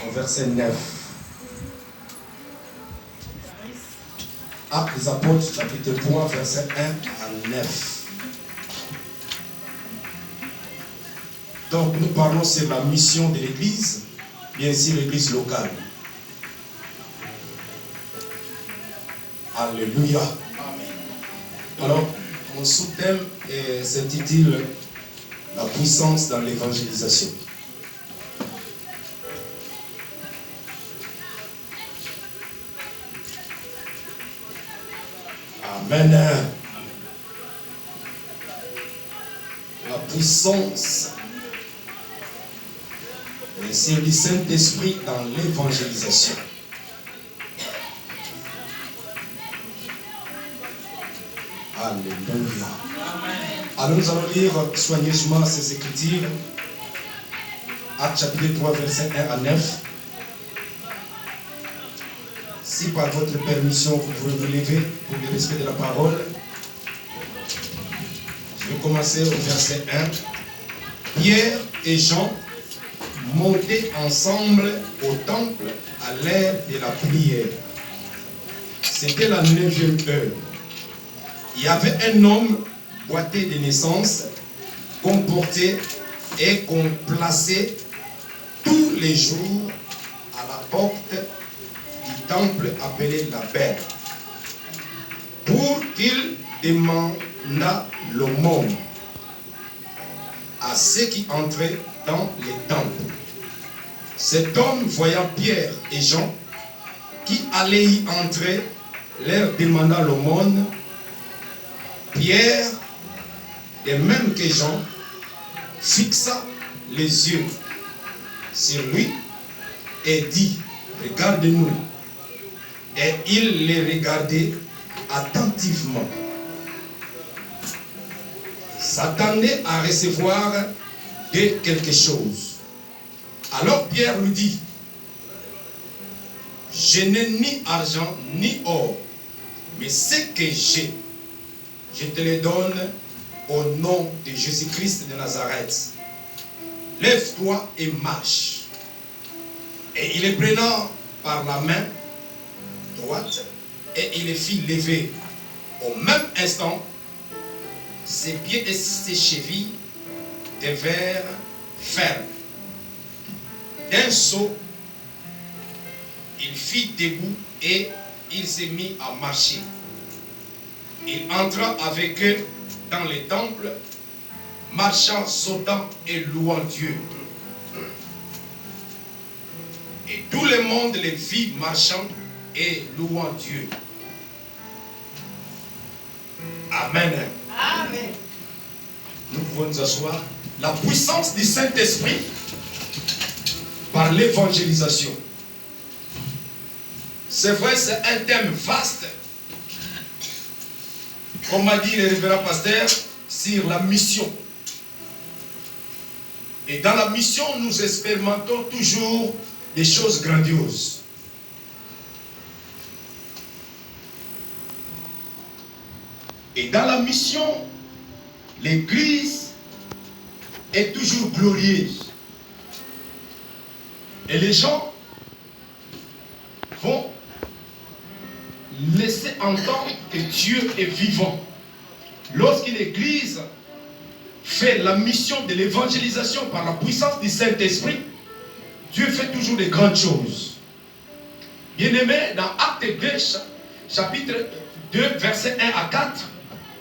au verset 9. Actes des Apôtres, chapitre 3, verset 1 à 9. Donc nous parlons sur la mission de l'Église, bien sûr l'Église locale. Alléluia. Alors, mon sous-thème s'intitule La puissance dans l'évangélisation. Amen. La puissance du Saint-Esprit dans l'évangélisation. Alléluia. Alors nous allons lire soigneusement ces Écritures. Actes chapitre 3, verset 1 à 9. Si par votre permission vous pouvez vous lever pour le respect de la parole. Je vais commencer au verset 1. Pierre et Jean montaient ensemble au temple à l'heure de la prière. C'était la 9e heure. Il y avait un homme boité de naissance qu'on portait et qu'on plaçait tous les jours à la porte du temple appelé la Belle pour qu'il demandât l'aumône à ceux qui entraient dans les temples. Cet homme, voyant Pierre et Jean qui allaient y entrer, leur demanda l'aumône. Pierre, de même que Jean, fixa les yeux sur lui et dit, regarde-nous. Et il les regardait attentivement, s'attendait à recevoir de quelque chose. Alors Pierre lui dit, je n'ai ni argent ni or, mais ce que j'ai, je te le donne au nom de Jésus-Christ de Nazareth. Lève-toi et marche. Et il les prenant par la main droite, et il les fit lever. Au même instant, ses pieds et ses chevilles devinrent fermes. D'un saut, il fit debout et il s'est mis à marcher. Il entra avec eux dans les temples, marchant, sautant et louant Dieu. Et tout le monde les vit marchant et louant Dieu. Amen. Amen. Nous pouvons nous asseoir. La puissance du Saint-Esprit par l'évangélisation. C'est vrai, c'est un thème vaste. Comme m'a dit le révérend pasteur, sur la mission. Et dans la mission, nous expérimentons toujours des choses grandioses. Et dans la mission, l'Église est toujours glorieuse. Et les gens vont laisser entendre que Dieu est vivant. Lorsqu'une église fait la mission de l'évangélisation par la puissance du Saint-Esprit, Dieu fait toujours de grandes choses. Bien-aimés, dans Actes 2, chapitre 2, versets 1 à 4,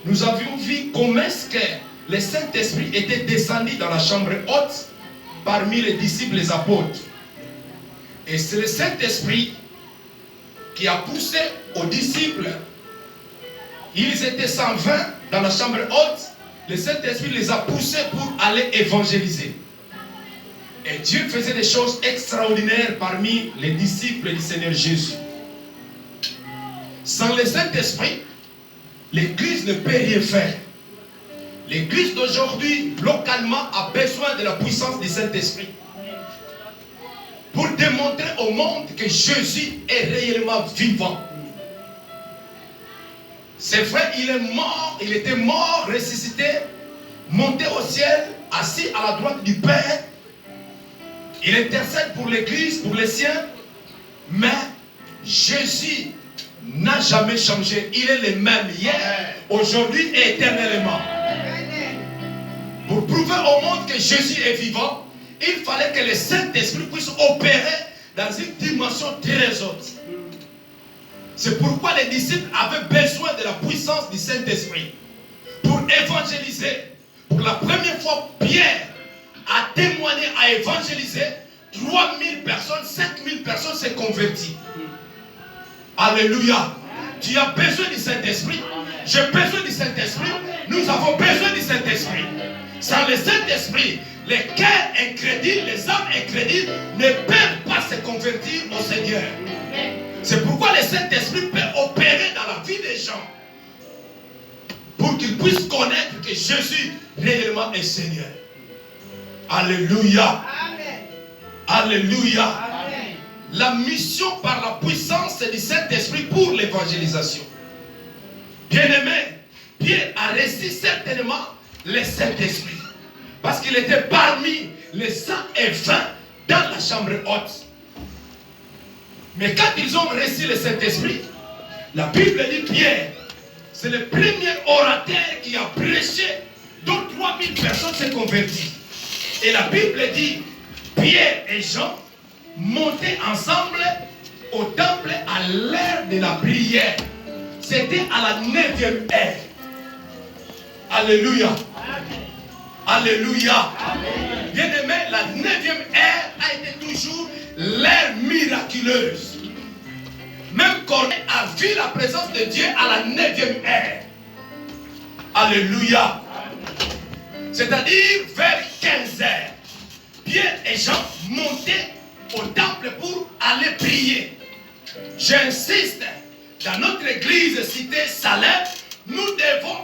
nous avions vu comment est-ce que le Saint-Esprit était descendu dans la chambre haute parmi les disciples, les apôtres. Et c'est le Saint-Esprit qui a poussé aux disciples. Ils étaient 120 dans la chambre haute. Le Saint-Esprit les a poussés pour aller évangéliser. Et Dieu faisait des choses extraordinaires parmi les disciples du Seigneur Jésus. Sans le Saint-Esprit, l'Église ne peut rien faire. L'Église d'aujourd'hui, localement, a besoin de la puissance du Saint-Esprit pour démontrer au monde que Jésus est réellement vivant. C'est vrai, il est mort, il était mort, ressuscité, monté au ciel, assis à la droite du Père. Il intercède pour l'église, pour les siens, mais Jésus n'a jamais changé. Il est le même hier, aujourd'hui et éternellement. Pour prouver au monde que Jésus est vivant, il fallait que le Saint-Esprit puisse opérer dans une dimension très haute. C'est pourquoi les disciples avaient besoin de la puissance du Saint-Esprit pour évangéliser. Pour la première fois, Pierre a témoigné, a évangélisé. 3000 personnes, 5000 personnes s'est converties. Alléluia. Tu as besoin du Saint-Esprit. J'ai besoin du Saint-Esprit. Nous avons besoin du Saint-Esprit. Sans le Saint-Esprit, les cœurs incrédules, les âmes incrédules ne peuvent pas se convertir au Seigneur. C'est pourquoi le Saint-Esprit peut opérer dans la vie des gens pour qu'ils puissent connaître que Jésus réellement est Seigneur. Alléluia. Amen. Alléluia. Amen. La mission par la puissance du Saint-Esprit pour l'évangélisation. Bien-aimé, Pierre a reçu certainement le Saint-Esprit parce qu'il était parmi les 120 dans la chambre haute. Mais quand ils ont reçu le Saint-Esprit, la Bible dit Pierre, c'est le premier orateur qui a prêché, dont 3000 personnes s'est converties. Et la Bible dit, Pierre et Jean montaient ensemble au temple à l'heure de la prière. C'était à la 9e heure. Alléluia. Alléluia. Bien-aimé, la 9e heure a été toujours l'heure miraculeuse. Même Corneille a vu la présence de Dieu à la 9e heure. Alléluia. C'est-à-dire vers 15 heures. Pierre et Jean montaient au temple pour aller prier. J'insiste, dans notre église cité Salem, nous devons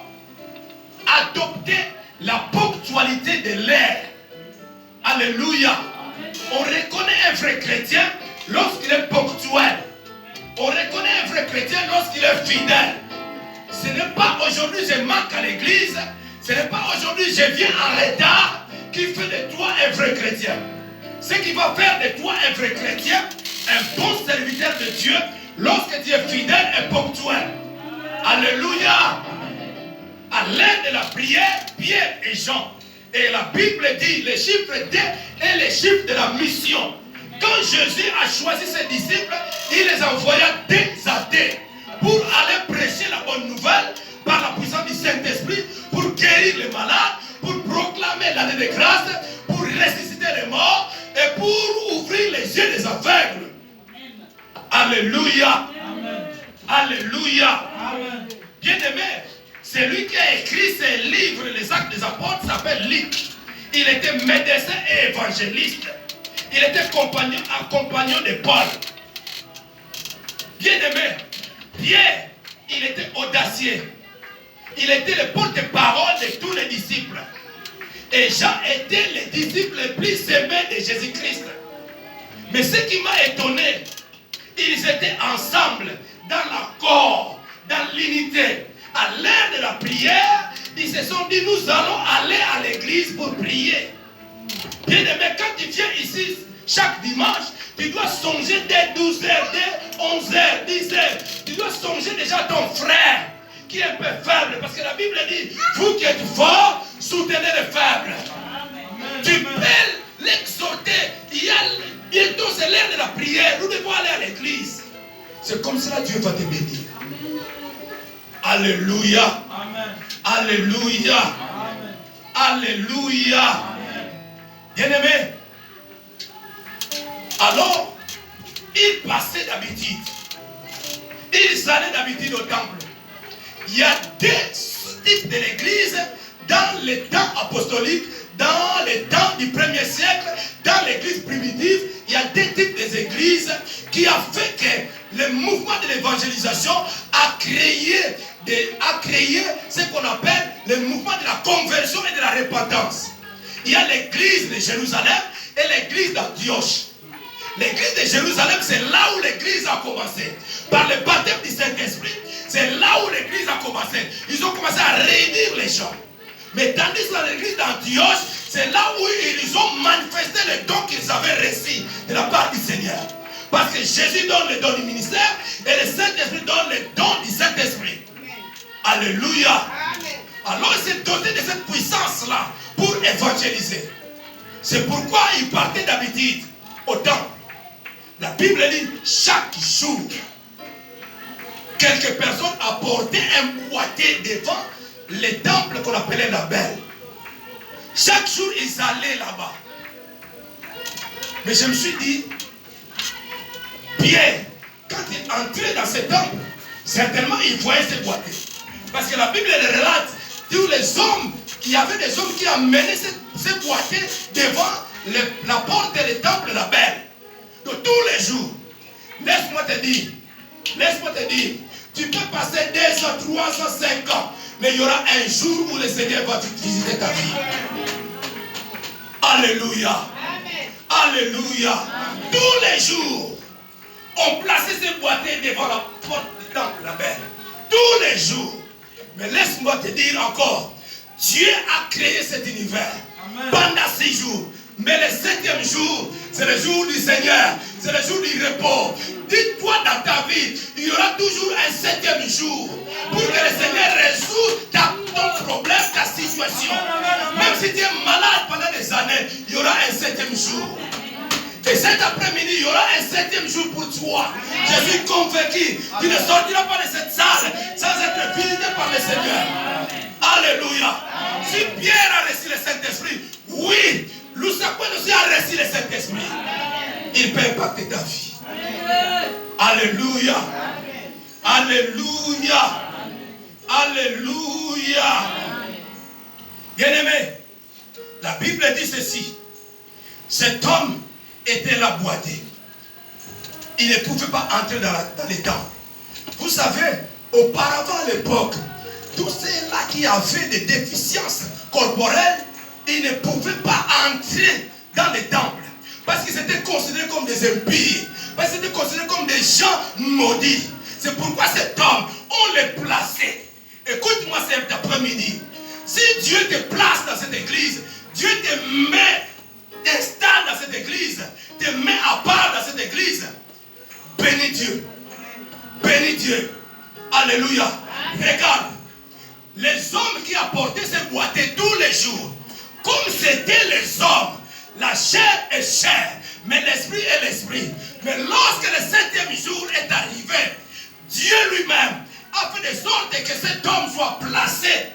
adopter la ponctualité de l'heure. Alléluia. On reconnaît un vrai chrétien lorsqu'il est ponctuel. On reconnaît un vrai chrétien lorsqu'il est fidèle. Ce n'est pas aujourd'hui je manque à l'église. Ce n'est pas aujourd'hui je viens en retard qui fait de toi un vrai chrétien. Ce qui va faire de toi un vrai chrétien, un bon serviteur de Dieu, lorsque tu es fidèle et ponctuel. Alléluia. À l'heure de la prière, Pierre et Jean. Et la Bible dit, le chiffre 2 est le chiffre de la mission. Quand Jésus a choisi ses disciples, il les envoya dès à dès pour aller prêcher la bonne nouvelle par la puissance du Saint-Esprit, pour guérir les malades, pour proclamer l'année de grâce, pour ressusciter les morts et pour ouvrir les yeux des aveugles. Alléluia. Amen. Alléluia. Amen. Bien-aimé, celui qui a écrit ces livres, les Actes des Apôtres, s'appelle Luc. Il était médecin et évangéliste. Il était compagnon de Paul. Bien-aimé, Pierre, il était audacieux. Il était le porte-parole de tous les disciples. Et Jean était le disciple le plus aimé de Jésus-Christ. Mais ce qui m'a étonné, ils étaient ensemble, dans l'accord, dans l'unité. À l'heure de la prière, ils se sont dit, nous allons aller à l'église pour prier. Bien-aimé, quand tu viens ici, chaque dimanche, tu dois songer dès 12h, dès 11h, 10h. Tu dois songer déjà à ton frère qui est un peu faible. Parce que la Bible dit, vous qui êtes forts, soutenez les faibles. Amen. Tu peux l'exhorter. Bientôt c'est l'heure de la prière. Nous devons aller à l'église. C'est comme cela Dieu va te bénir. Alléluia. Amen. Alléluia. Amen. Alléluia. Amen. Bien-aimé, alors, ils passaient d'habitude. Ils allaient d'habitude au temple. Il y a deux types de l'église dans les temps apostoliques, dans les temps du 1er siècle, dans l'église primitive. Il y a deux types d'églises qui a fait que le mouvement de l'évangélisation a créé ce qu'on appelle le mouvement de la conversion et de la repentance. Il y a l'église de Jérusalem et l'église d'Antioche. L'église de Jérusalem, c'est là où l'église a commencé. Par le baptême du Saint-Esprit, c'est là où l'église a commencé. Ils ont commencé à réunir les gens. Mais tandis que dans l'église d'Antioche, c'est là où ils ont manifesté les dons qu'ils avaient reçus de la part du Seigneur. Parce que Jésus donne les dons du ministère et le Saint-Esprit donne les dons du Saint-Esprit. Alléluia. Alors il s'est doté de cette puissance-là pour évangéliser. C'est pourquoi il partait d'habitude au temple. La Bible dit chaque jour, quelques personnes apportaient un boîtier devant le temple qu'on appelait la Belle. Chaque jour, ils allaient là-bas. Mais je me suis dit, Pierre, quand il entrait dans ce temple, certainement il voyait ce boîtier. Parce que la Bible elle relate tous les hommes, il y avait des hommes qui amenaient ce boîtier devant la porte du temple la Belle. Donc tous les jours, laisse-moi te dire, tu peux passer 2 ans, 3 ans, 5 ans, mais il y aura un jour où le Seigneur va visiter ta vie. Alléluia. Alléluia. Amen. Tous les jours, on plaçait ces boîtiers devant la porte du temple la Belle. Tous les jours. Mais laisse-moi te dire encore, Dieu a créé cet univers. Amen. Pendant 6 jours. Mais le 7e jour, c'est le jour du Seigneur, c'est le jour du repos. Dis-toi dans ta vie, il y aura toujours un 7e jour pour que le Seigneur résout ton problème, ta situation. Même si tu es malade pendant des années, il y aura un 7e jour. Et cet après-midi, il y aura un 7e jour pour toi. Je suis convaincu, tu ne sortiras pas de cette salle sans être visité par le Seigneur. Alléluia. Si Pierre a reçu le Saint-Esprit, oui, Lusakwen aussi a reçu le Saint-Esprit. Il peut impacter ta vie. Alléluia. Alléluia. Alléluia. Bien-aimé, la Bible dit ceci. Cet homme était là boité. Il ne pouvait pas entrer dans les temples. Vous savez, auparavant à l'époque, tous ceux-là qui avaient des déficiences corporelles, ils ne pouvaient pas entrer dans les temples. Parce qu'ils étaient considérés comme des impies. Parce qu'ils étaient considérés comme des gens maudits. C'est pourquoi cet homme, on les plaçait. Écoute-moi cet après-midi. Si Dieu te place dans cette église, Dieu te met, t'installe dans cette église, te met à part dans cette église, bénis Dieu. Bénis Dieu. Alléluia. Regarde. Les hommes qui apportaient ces boîtiers tous les jours, comme c'était les hommes, la chair est chair, mais l'esprit est l'esprit. Mais lorsque le 7e jour est arrivé, Dieu lui-même a fait de sorte que cet homme soit placé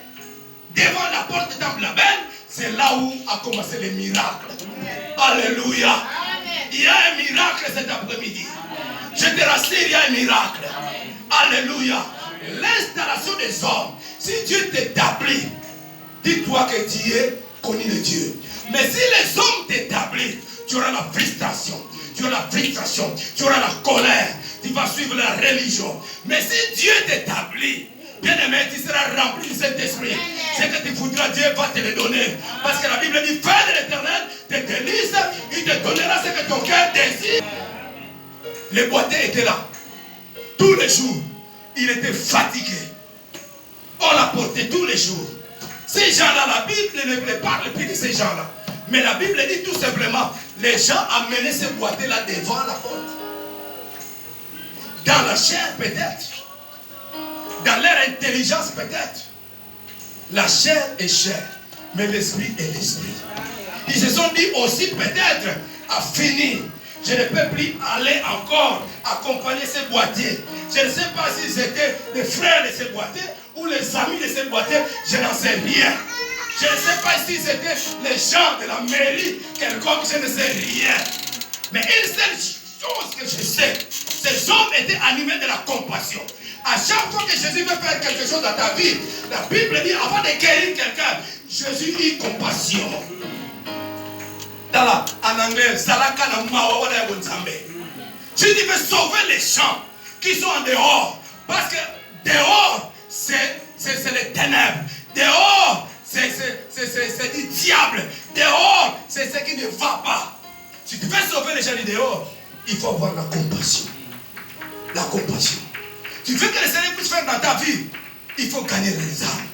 devant la porte du temple la Belle. C'est là où a commencé le miracle. Alléluia. Amen. Il y a un miracle cet après-midi. Je te rassure, il y a un miracle. Alléluia. L'installation des hommes. Si Dieu t'établit, dis-toi que tu es connu de Dieu. Mais si les hommes t'établissent, tu auras la frustration, tu auras la frustration, tu auras la colère, tu vas suivre la religion. Mais si Dieu t'établit, bien aimé, tu seras rempli de cet esprit. Ce que tu voudras, Dieu va te le donner. Parce que la Bible dit, Père de l'Éternel te délice, il te donnera ce que ton cœur désire. Les boîtiers étaient là. Tous les jours, il était fatigué. On l'apportait tous les jours. Ces gens-là, la Bible ne parle plus de ces gens-là. Mais la Bible dit tout simplement, les gens amenaient ces boîtiers-là devant la porte. Dans la chair peut-être. Dans leur intelligence peut-être. La chair est chair, mais l'esprit est l'esprit. Ils se sont dit aussi peut-être, à finir, je ne peux plus aller encore accompagner ces boîtiers. Je ne sais pas s'ils étaient les frères de ces boîtiers ou les amis de ces boîtiers, je n'en sais rien. Je ne sais pas s'ils étaient les gens de la mairie, quelconque, je ne sais rien. Mais une seule chose que je sais, ces hommes étaient animés de la compassion. À chaque fois que Jésus veut faire quelque chose dans ta vie, la Bible dit, avant de guérir quelqu'un, Jésus dit compassion. En anglais, si tu veux sauver les gens qui sont en dehors, parce que dehors, c'est les ténèbres. Dehors, c'est du diable. Dehors, c'est ce qui ne va pas. Si tu veux sauver les gens du dehors, il faut avoir la compassion. La compassion. Tu veux que le Seigneur puisse faire dans ta vie, il faut gagner les âmes.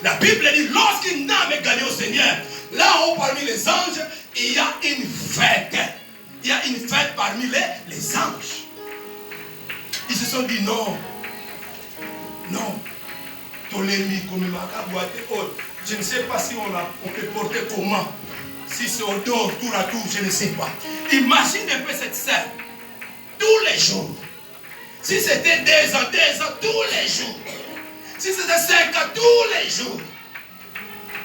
La Bible dit, lorsqu'une âme est gagnée au Seigneur, là-haut parmi les anges, il y a une fête. Il y a une fête parmi les anges. Ils se sont dit non. Non. Je ne sais pas si on peut porter comment. Si c'est au dos, tour à tour, je ne sais pas. Imagine un peu cette scène. Tous les jours. Si c'était 2 ans, tous les jours. Si c'était 5 ans, tous les jours.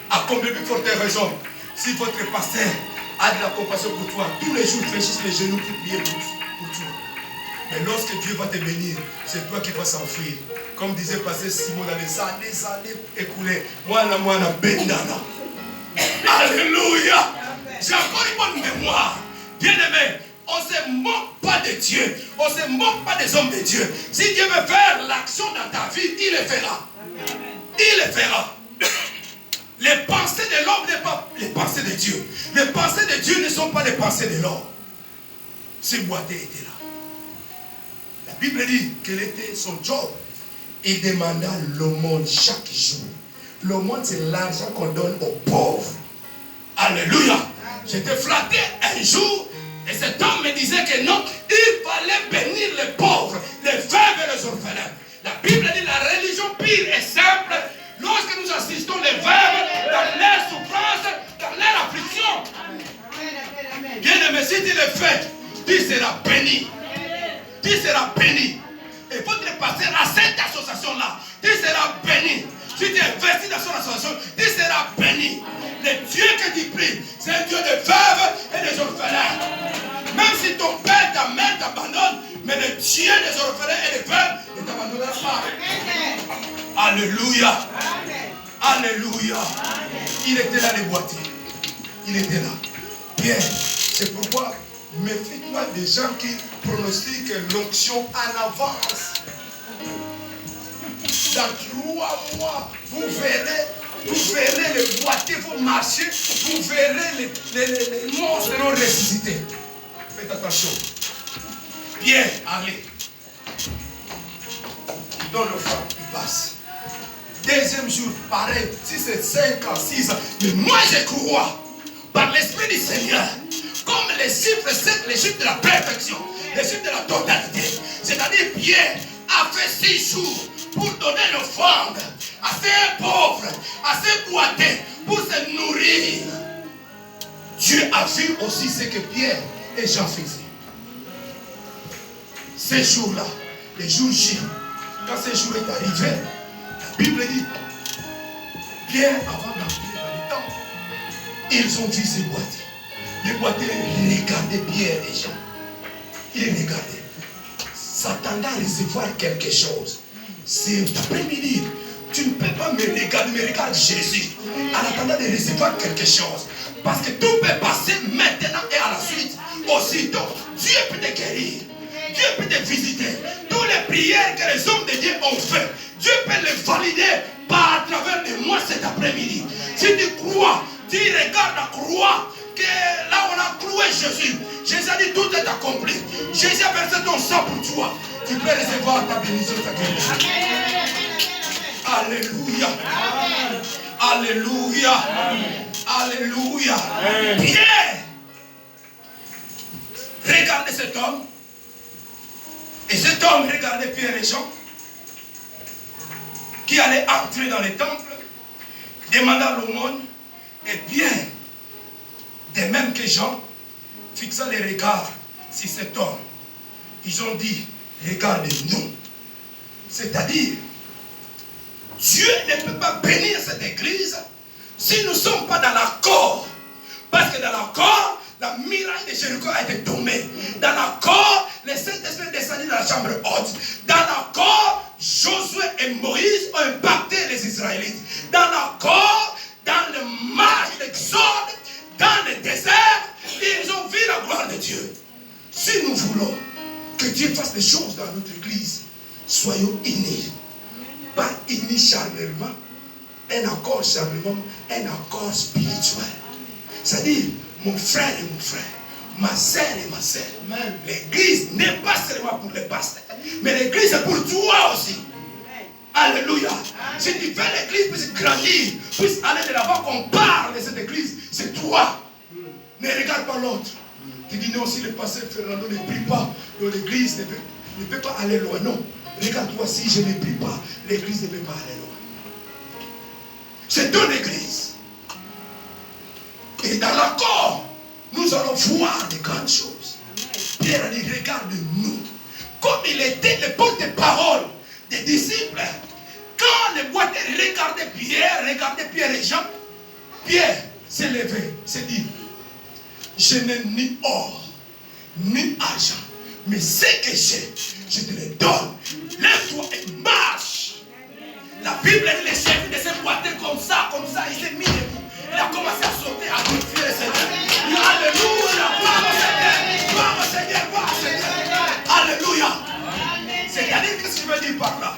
À combien de fortes raisons, si votre pasteur a de la compassion pour toi, tous les jours fléchissent les genoux pour prier pour toi. Mais lorsque Dieu va te bénir, c'est toi qui vas s'enfuir. Comme disait pasteur Simon dans les années écoulées. Moi, bendana. Alléluia. J'ai encore une bonne mémoire. Bien aimé, on ne se moque pas de Dieu. On ne se moque pas des hommes de Dieu. Si Dieu veut faire l'action dans ta vie, il le fera. Il le fera. Les pensées de l'homme ne sont pas les pensées de Dieu. Les pensées de Dieu ne sont pas les pensées de l'homme. Ce boité était là. La Bible dit quel était son job. Il demanda l'aumône chaque jour. L'aumône, c'est l'argent qu'on donne aux pauvres. Alléluia. J'étais flatté un jour et cet homme me disait que non, il fallait bénir les pauvres, les veuves et les orphelins. La Bible dit la religion pire et simple. Lorsque nous assistons les veuves dans leur souffrance, dans leur affliction. Bien aimé, si tu le fais, tu seras béni. Tu seras béni. Et votre pasteur à cette association-là, tu seras béni. Si tu investis dans son association, tu seras béni. Le Dieu que tu pries, c'est un Dieu de veuves et des orphelins. Même si ton père, ta mère t'abandonne, mais le Dieu des orphelins et des veuves ne t'abandonnera pas. Alléluia. Alléluia. Il était là, les boîtiers. Il était là. Bien. C'est pourquoi méfie-toi des gens qui pronostiquent l'onction en avance. Dans 3 mois, vous verrez les boîtiers, vous marchez, vous verrez les morts seront ressuscités. Faites attention. Bien, allez. Il donne le franc, il passe. Deuxième jour, pareil, si c'est 5 ans, 6 ans, mais moi je crois, par l'Esprit du Seigneur, comme les chiffres 7, les chiffres de la perfection, les chiffres de la totalité. C'est-à-dire Pierre a fait 6 jours pour donner l'offrande à ces pauvres, à ces boités, pour se nourrir. Dieu a vu aussi ce que Pierre et Jean faisaient. Ces jours-là, les jours J, quand ces jours est arrivé, la Bible dit, Pierre, avant d'entrer dans les temps, ils ont vu ces boîtiers. Les boîtiers regardaient Pierre et Jean. Ils regardaient. S'attendant à recevoir quelque chose. C'est après-midi. Tu ne peux pas me regarder, mais regarde Jésus. En attendant de recevoir quelque chose. Parce que tout peut passer maintenant et à la suite. Aussitôt, Dieu peut te guérir. Dieu peut te visiter. Toutes les prières que les hommes de Dieu ont fait, Dieu peut les valider par à travers de moi cet après-midi. Si tu crois, tu regardes la croix, que là on a cloué Jésus. Jésus a dit tout est accompli. Jésus a versé ton sang pour toi. Tu peux recevoir ta bénédiction, ta guérison. Alléluia. Alléluia. Alléluia. Pierre, regardez cet homme. Et cet homme regardait Pierre et Jean qui allaient entrer dans les temples, demandant l'aumône. Et Pierre, de même que Jean, fixant les regards sur cet homme, ils ont dit, regardez-nous. C'est-à-dire, Dieu ne peut pas bénir cette église si nous ne sommes pas dans l'accord. Parce que dans l'accord, la muraille de Jéricho a été tombée. Dans l'accord, le Saint-Esprit est descendu dans la chambre haute. Dans l'accord, Josué et Moïse ont impacté les Israélites. Dans l'accord, dans le marche d'Exode, dans le désert, ils ont vu la gloire de Dieu. Si nous voulons que Dieu fasse des choses dans notre église, soyons unis. Pas unis charnellement, un accord charnellement, un accord spirituel. C'est-à-dire, mon frère et mon frère, ma sœur et ma sœur. L'église n'est pas seulement pour les pasteurs, mais l'église est pour toi aussi. Alléluia. Si tu veux l'église puisse grandir, puisse aller de l'avant, qu'on parle de cette église, c'est toi. Ne regarde pas l'autre. Tu dis non, si le pasteur Fernando ne prie pas, l'église ne peut pas aller loin. Non. Regarde-toi, si je ne prie pas, l'église ne peut pas aller loin. C'est ton église. Et dans l'accord, nous allons voir de grandes choses. Pierre a dit, regarde-nous. Comme il était le porte-parole des disciples, quand les boiteurs regardaient Pierre et Jean, Pierre s'est levé, s'est dit, je n'ai ni or, ni argent, mais ce que j'ai, je te le donne. Lève-toi et marche. La Bible dit, les chefs de ces boiteurs comme ça, il s'est mis debout. Il a commencé à sauter, à glorifier le Seigneur. Il dit, alléluia, gloire au Seigneur, gloire au Seigneur. Alléluia. C'est-à-dire, qu'est-ce que je veux dire par là?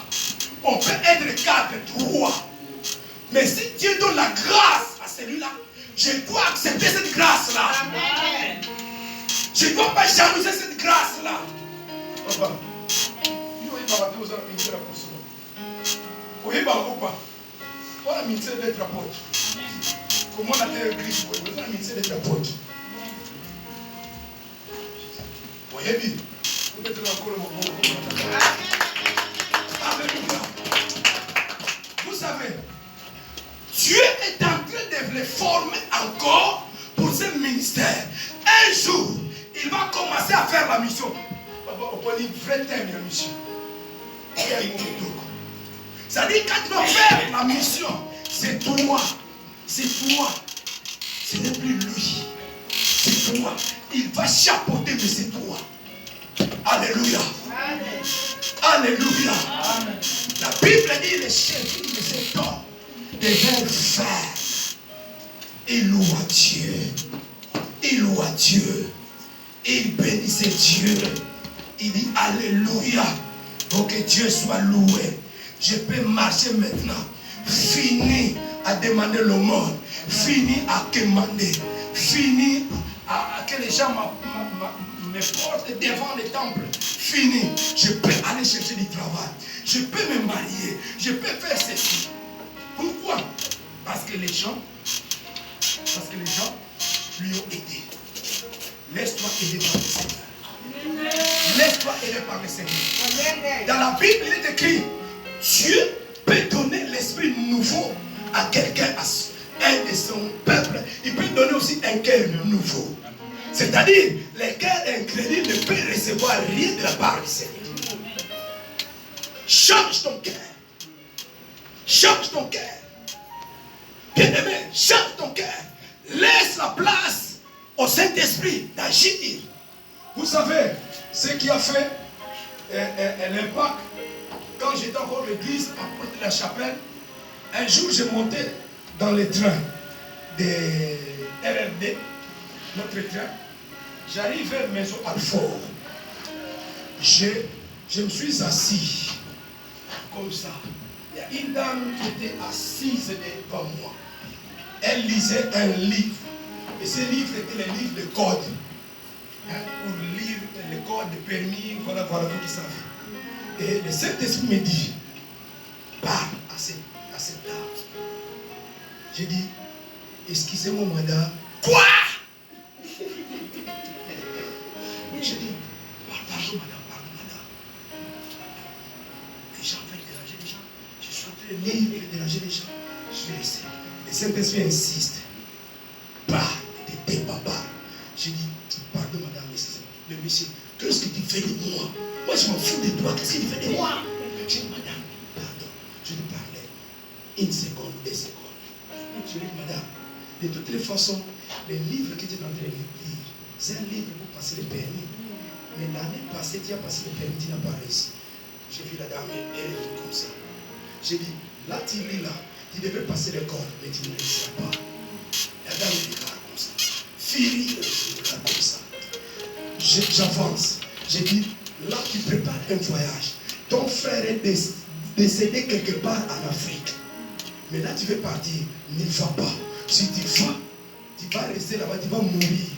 On peut être 4, 3. Mais si Dieu donne la grâce à celui-là, je dois accepter cette grâce-là. Je ne dois pas jalouser cette grâce-là. Papa, on a mis d'être apôtre. Comment on a fait Christ? On a mis d'être apôtre. Voyez bien. Vous mettez encore le mot. Alléluia. Vous savez, Dieu est en train de les former encore pour ce ministère. Un jour, il va commencer à faire la mission. On peut dire vrai terme de la mission. C'est-à-dire, quand tu vas faire la mission, c'est toi. C'est toi. Ce n'est plus lui. C'est toi. Il va chapeauter, mais c'est toi. Alléluia. Amen. Alléluia. Amen. La Bible dit les chefs de cet homme devaient faire. Il loua Dieu. Il loua Dieu. Il bénissait Dieu. Il dit Alléluia. Pour que Dieu soit loué. Je peux marcher maintenant. Fini à demander le monde. Fini à commander. Fini à que les gens me portent devant le temple. Fini. Je peux aller chercher du travail. Je peux me marier. Je peux faire ceci. Pourquoi? Parce que les gens lui ont aidé. Laisse-toi aider par le Seigneur. Laisse-toi aider par le Seigneur. Dans la Bible, il est écrit, Dieu peut donner l'esprit nouveau à quelqu'un, à un de son peuple. Il peut donner aussi un cœur nouveau. C'est-à-dire, le cœur incrédule ne peut recevoir rien de la part du Seigneur. Change ton cœur. Change ton cœur. Bien-aimé, change ton cœur. Laisse la place au Saint-Esprit d'agir. Vous savez, ce qui a fait l'impact, quand j'étais encore à l'église, à porte de la chapelle, un jour j'ai monté dans le train de RRD, notre train. J'arrive vers Maison Alfort. Je me suis assis comme ça. Il y a une dame qui était assise devant moi. Elle lisait un livre. Et ce livre était le livre de code. Pour lire les codes de permis, voilà, vous qui savez. Et le Saint-Esprit me dit, parle à cette dame. J'ai dit, excusez-moi madame. Quoi? J'ai dit, pardon madame. Les gens veulent déranger les gens. Je suis en train de lire et déranger les gens. Je suis resté. Le Saint-Esprit insiste. Parle de tes papas. J'ai dit, pardon madame, le monsieur, qu'est-ce que tu fais de moi? Moi je m'en fous de toi, qu'est-ce que tu fais de moi? J'ai dit, madame, pardon, je te parlais. Une seconde, 2 secondes. Je lui ai dit, madame, de toutes les façons, le livre que tu es en train de lire, c'est un livre pour passer le permis. Mais l'année passée, tu as passé le permis, tu n'as pas réussi. J'ai vu la dame, elle est venue comme ça. J'ai dit, là tu lis là, tu devais passer le code, mais tu ne réussiras pas. La dame me regarde comme ça. Fille, je regarde comme ça. J'avance. J'ai dit, là tu prépares un voyage. Ton frère est décédé quelque part en Afrique. Mais là tu veux partir. Ne va pas. Si tu vas, tu vas rester là-bas, tu vas mourir.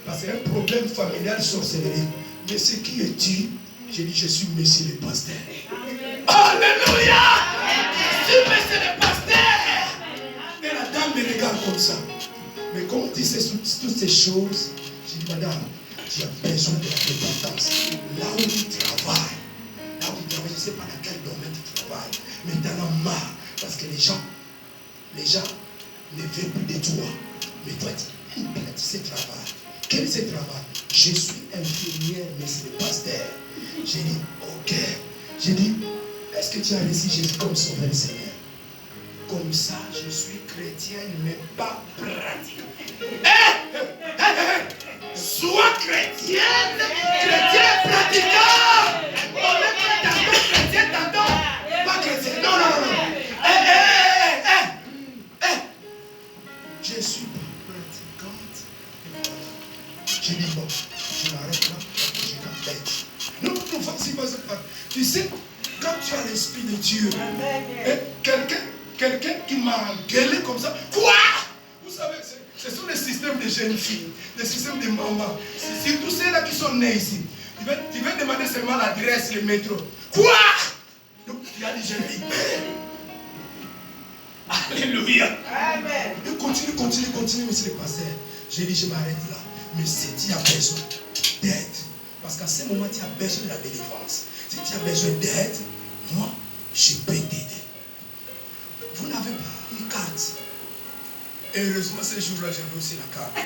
Parce qu'il y a un problème familial, sorcellerie. Mais ce qui est tu, j'ai dit, je suis monsieur le pasteur. Alléluia! mais c'est le pasteur. Et la dame me regarde comme ça. Mais comment tu sais toutes ces choses? J'ai dit, madame, tu as besoin de la repentance. Là où tu travailles, je ne sais pas dans quel domaine tu travailles, mais tu en as marre. Parce que les gens ne veulent plus de toi. Mais toi, tu sais travail. Quel est ce travail? Je suis infirmière, mais c'est le pasteur. J'ai dit, ok. J'ai dit, est-ce que tu as reçu Jésus comme sauveur Seigneur? Comme ça, je suis chrétienne, mais pas pratique. Sois chrétienne, chrétien pratiquant. On est pas tantôt chrétien, tantôt pas chrétien. Non. Je suis pas pratiquante. J'ai dit, bon, je m'arrête là, je t'embête. Non, vas-y. Tu sais, quand tu as l'Esprit de Dieu, quelqu'un qui m'a gueulé comme ça, quoi? Vous savez, ce sont les systèmes de jeunes filles, les systèmes de mamans. C'est tous ceux-là qui sont nés ici. Tu vas demander seulement l'adresse, le métro. Quoi? Donc, il y a des jeunes filles. Alléluia. Amen. Et continue, monsieur le pasteur. J'ai dit, je m'arrête là. Mais si tu as besoin d'aide, parce qu'à ce moment, tu as besoin de la délivrance. Si tu as besoin d'aide, moi, je peux t'aider. Vous n'avez pas une carte. Et heureusement, ce jour-là, j'avais aussi la carte.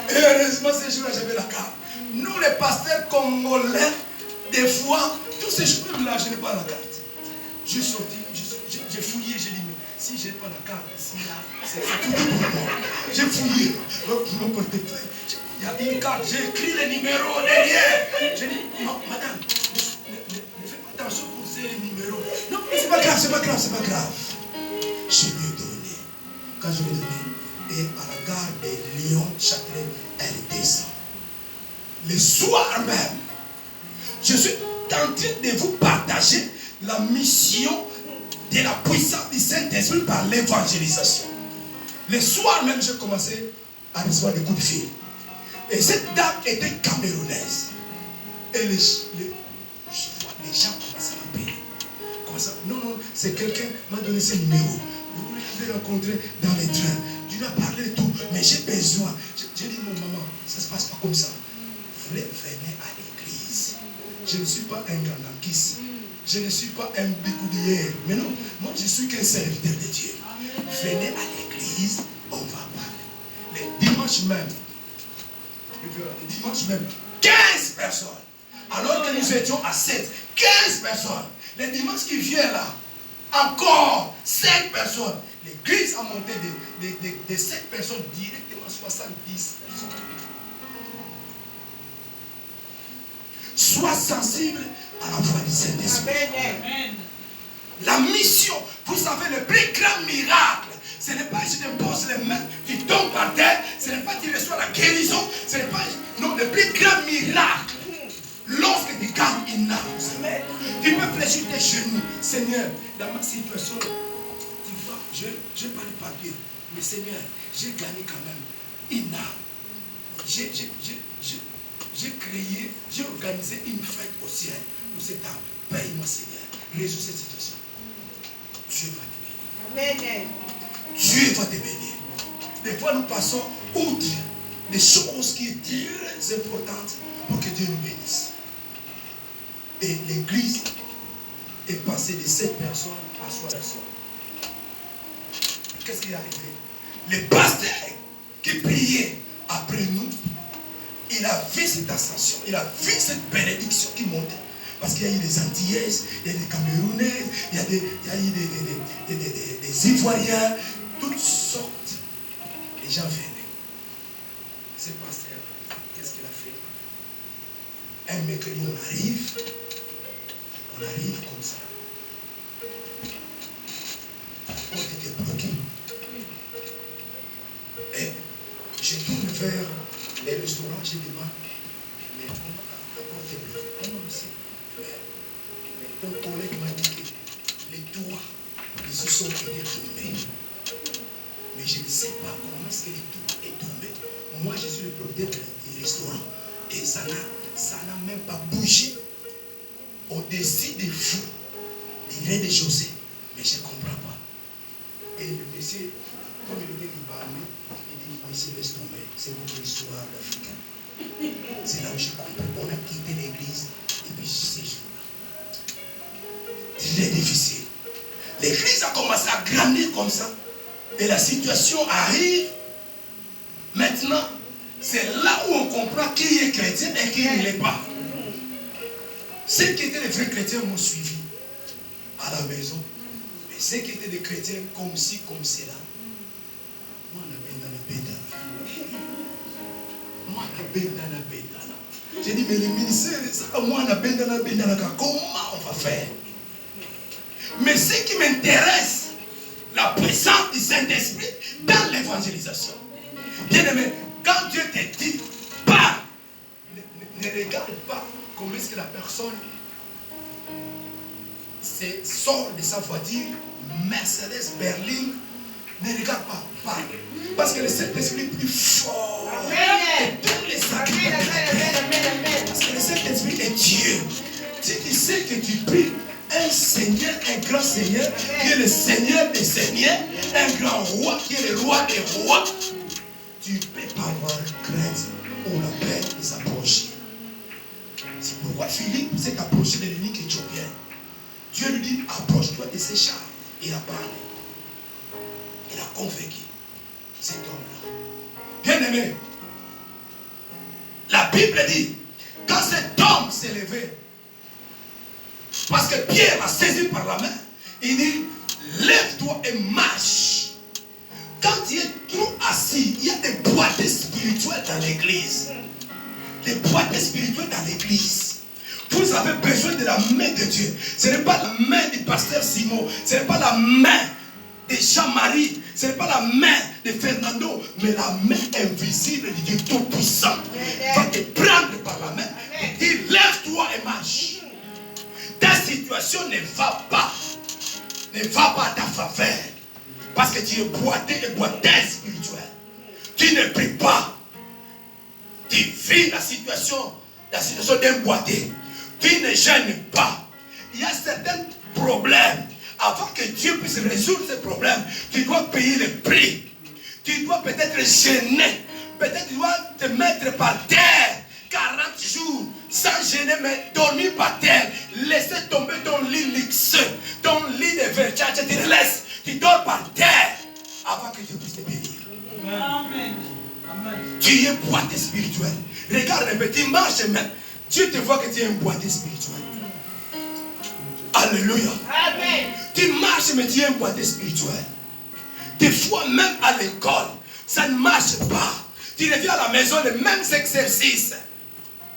Et heureusement, ce jour-là, j'avais la carte. Nous, les pasteurs congolais, des fois, tous ces jours-là, je n'ai pas la carte. J'ai sorti, j'ai fouillé, j'ai dit, mais si je n'ai pas la carte ici, là, c'est foutu pour moi. J'ai fouillé mon portefeuille. Il y a une carte, j'ai écrit les numéros derrière. J'ai dit, madame, ne faites pas attention pour ces numéros. Non, c'est pas grave. Je lui ai donné. Quand je lui ai donné, et à la gare de Lyon-Châtelet, elle descend. Le soir même, je suis en train de vous partager la mission de la puissance du Saint-Esprit par l'évangélisation. Le soir même, j'ai commencé à recevoir des coups de fil. Et cette dame était camerounaise. Et les gens commençaient à m'appeler. Non, c'est quelqu'un qui m'a donné ce numéro. Vous l'avez rencontré dans les trains. Tu lui as parlé de tout, mais j'ai besoin. J'ai dit, non, maman, ça ne se passe pas comme ça. Vous venez à l'église. Je ne suis pas un grandanquiste. Je ne suis pas un bicoudière. Mais non, moi je suis qu'un serviteur de Dieu. Venez à l'église, on va parler. Le dimanche même, 15 personnes. Alors que nous étions à 7, 15 personnes. Le dimanche qui vient là, encore 5 personnes. L'église a monté de 7 personnes directement à 70 personnes. Sois sensible à la voix du Saint-Esprit. La mission, vous savez, le plus grand miracle, ce n'est pas que tu te poses les mains, tu tombes par terre, ce n'est pas que tu reçois la guérison, ce n'est pas. Non, le plus grand miracle, lorsque tu gardes une âme, tu peux fléchir tes genoux. Seigneur, dans ma situation, tu vois, je n'ai pas de papier, mais Seigneur, j'ai gagné quand même une âme. J'ai créé, j'ai organisé une fête au ciel pour cette âme. Paye-moi, Seigneur. Résous cette situation. Dieu va te bénir. Amen. Dieu va te bénir. Des fois, nous passons outre des choses qui sont très importantes pour que Dieu nous bénisse. Et l'église est passée de 7 personnes à 3 personnes. Qu'est-ce qui est arrivé? Le pasteur qui priait après nous, il a vu cette ascension, il a vu cette bénédiction qui montait. Parce qu'il y a eu des Antillaises, il y a des Camerounaises, il y a eu des Ivoiriens, toutes sortes. Les gens venaient. Ce pasteur, qu'est-ce qu'il a fait? Un mercredi, on arrive comme ça. La porte était bloquée. Et je tourne vers les restaurants, je demande, mais comment la porte est bloquée? Comment on sait? Mais ton collègue m'a dit que les toits de ce sont été tombés. Mais je ne sais pas comment est-ce que les toits est tombé. Moi, je suis le propriétaire du restaurant. Et ça n'a même pas bougé. au-dessus des fous, des rez-de-chaussée. Mais je ne comprends pas. Et le monsieur, comme il était libanais, il dit, monsieur, laisse tomber. C'est votre histoire d'Africain. C'est là où je comprends. On a quitté l'église depuis ces jours-là. C'est très difficile. L'église a commencé à grandir comme ça. Et la situation arrive. Maintenant, c'est là où on comprend qui est chrétien et qui ne l'est pas. Ceux qui étaient des vrais chrétiens m'ont suivi à la maison. Mais ceux qui étaient des chrétiens comme ci, comme cela, moi, j'ai dit, mais le ministère, moi, comment on va faire? Mais ce qui m'intéresse, la présence du Saint-Esprit dans l'évangélisation. Bien-aimé, quand Dieu te dit, pas, ne regarde pas comment est-ce que la personne sort de sa voiture, Mercedes, Berlin, ne regarde pas, parle. Parce que le Saint-Esprit est plus fort que tous les sacrés. Parce que le Saint-Esprit est Dieu. Si tu sais que tu pries un Seigneur, un grand Seigneur, qui est le Seigneur des Seigneurs, un grand roi, qui est le roi des rois, tu ne peux pas avoir crainte ou la peur de s'approcher. C'est pourquoi Philippe s'est approché de l'unique éthiopien. Dieu lui dit, approche-toi de ces chars. Il a parlé. Il a convaincu cet homme-là. Bien-aimé, la Bible dit, quand cet homme s'est levé, parce que Pierre l'a saisi par la main, il dit, lève-toi et marche. Quand tu es trop assis, il y a des boîtes spirituelles dans l'église. Des boîtes spirituelles dans l'église. Vous avez besoin de la main de Dieu. Ce n'est pas la main du pasteur Simon. Ce n'est pas la main de Jean-Marie. Ce n'est pas la main de Fernando. Mais la main invisible de Dieu Tout-Puissant va te prendre par la main et dire, lève-toi et marche. Ta situation ne va pas. Ne va pas à ta faveur. Parce que tu es boité et boiteuse spirituelle. Tu ne pries pas. Tu vis la situation d'un boité. Tu ne gênes pas. Il y a certains problèmes. Avant que Dieu puisse résoudre ces problèmes, tu dois payer le prix. Tu dois peut-être gêner. Peut-être tu dois te mettre par terre 40 jours sans gêner, mais dormir par terre. Laisser tomber ton lit luxueux, ton lit de vertueux. Tu te laisses. Tu dors par terre avant que Dieu puisse te bénir. Amen. Tu es boité spirituel. Regarde un petit marche même. Dieu te voit que tu es un boité spirituel. Alléluia. Amen. Tu marches mais tu es un boité spirituel. Des fois même à l'école, ça ne marche pas. Tu reviens à la maison les mêmes exercices.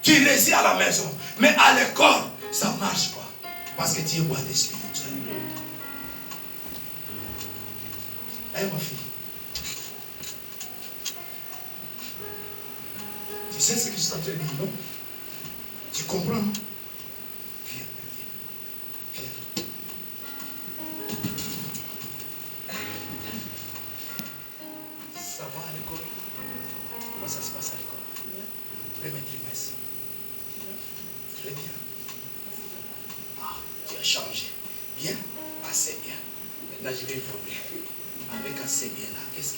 Tu réussis à la maison. Mais à l'école, ça ne marche pas. Parce que tu es boité spirituel. Hey ma fille. Tu sais ce que je suis en train de dire, non? Tu comprends, non? Viens, viens, viens. Ça va à l'école? Comment ça se passe à l'école? Premier trimestre. Très bien. Ah, tu as changé. Bien? Assez bien. Maintenant, je vais évoluer. Avec assez bien là, qu'est-ce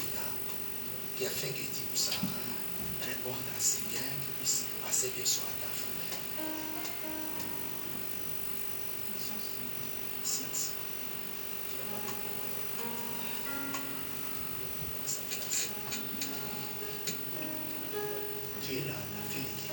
qui a fait que tu puisses répondre assez bien, que tu puisses assez bien sur ta famille? Science. Tu n'as pas de problème. Ça fait assez bien. Tu es là, la fille de qui?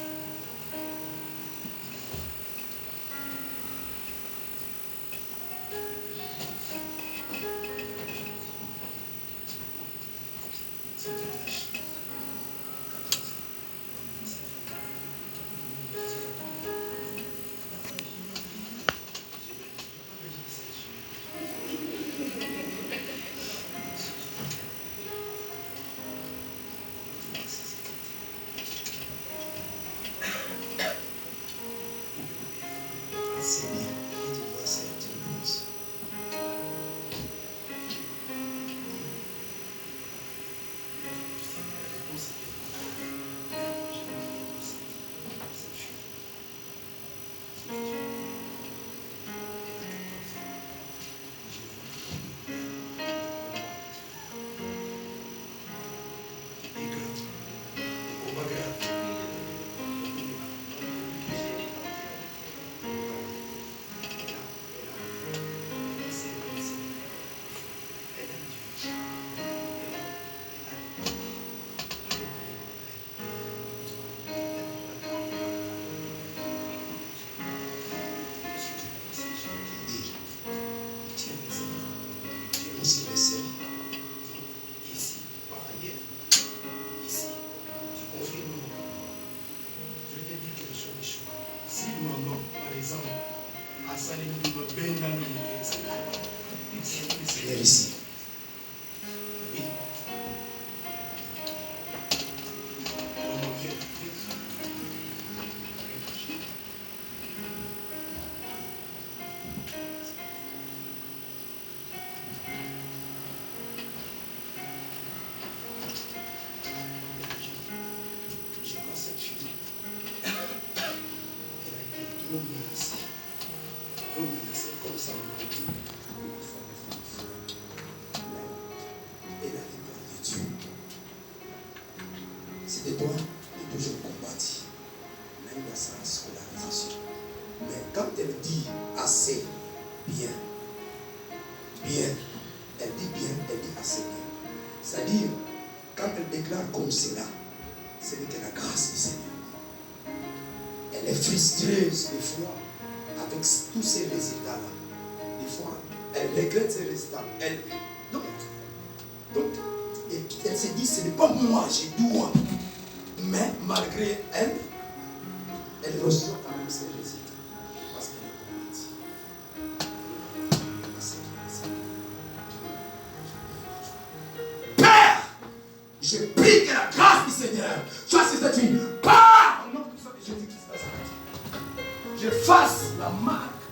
Seigneur ici. Oui. Je vois cette fille. Elle a été trop menacée. Trop menacée comme ça. Elle a les peur de Dieu. C'était toi qui toujours combattu. Même dans sa scolarisation. Mais quand elle dit assez bien, elle dit bien, elle dit assez bien. C'est-à-dire, quand elle déclare comme cela, c'est que la grâce du Seigneur. Elle est frustrée des fois avec tous ces résultats-là. Des fois, elle regrette ces résultats. Donc, elle se dit, ce n'est pas moi, j'ai dois. Mais malgré elle, elle reçoit quand même ses résultats. Parce qu'elle est combattue. Père, je prie que la grâce du Seigneur soit sur cette fille. Par au nom puissant de Jésus-Christ Nazareth. Je fasse la marque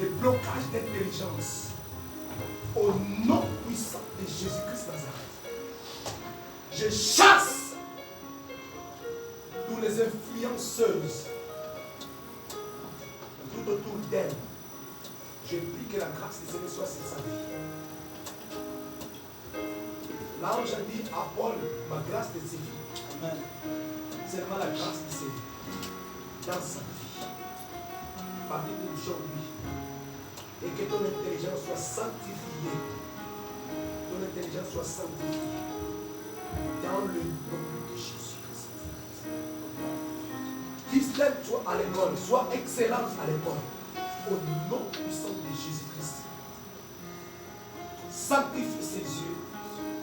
de blocage d'intelligence au nom puissant de Jésus-Christ Nazareth. Je chasse tous les influenceuses tout autour d'elle. Je prie que la grâce du Seigneur soit sur sa vie. L'ange a dit à Paul, ma grâce te suffit. Amen. Seulement la grâce du Seigneur dans sa vie. Parmi d'aujourd'hui. Et que ton intelligence soit sanctifiée. Ton intelligence soit sanctifiée. Dans le nom de Jésus-Christ. Distingue-toi à l'école. Sois excellente à l'école. Au nom puissant de Jésus-Christ. Sanctifie ses yeux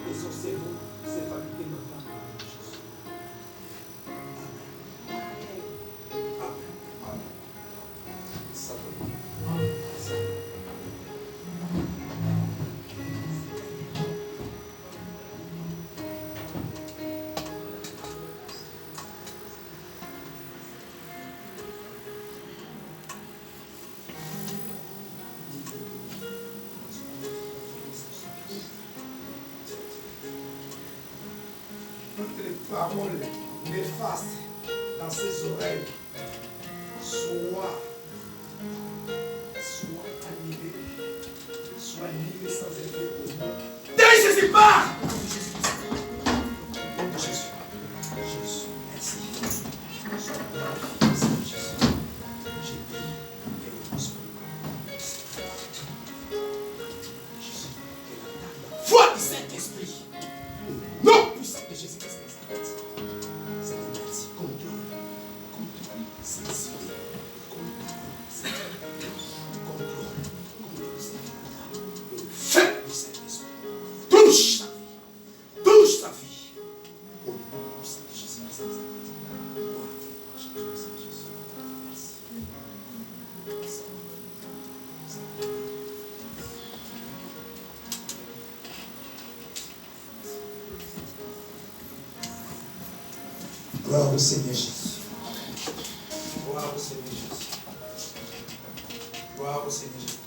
et son cerveau, ses facultés mentales. Toutes les paroles néfastes dans ses oreilles soient annulées, soient annulées sans effet au nom de Jésus. Pas au nom de Jésus. Jésus, merci. Jésus, j'ai pris quelque chose. Jésus, la foi du Saint-Esprit. Non, puissant de Jésus-Christ. C'est un merci. Contrôle, sensibilité, contrôle, le feu du Saint-Esprit. Touche sa vie. Au nom puissant de Jésus-Christ. Gloire au Seigneur Jésus. Gloire au Seigneur Jésus. Gloire au Seigneur Jésus.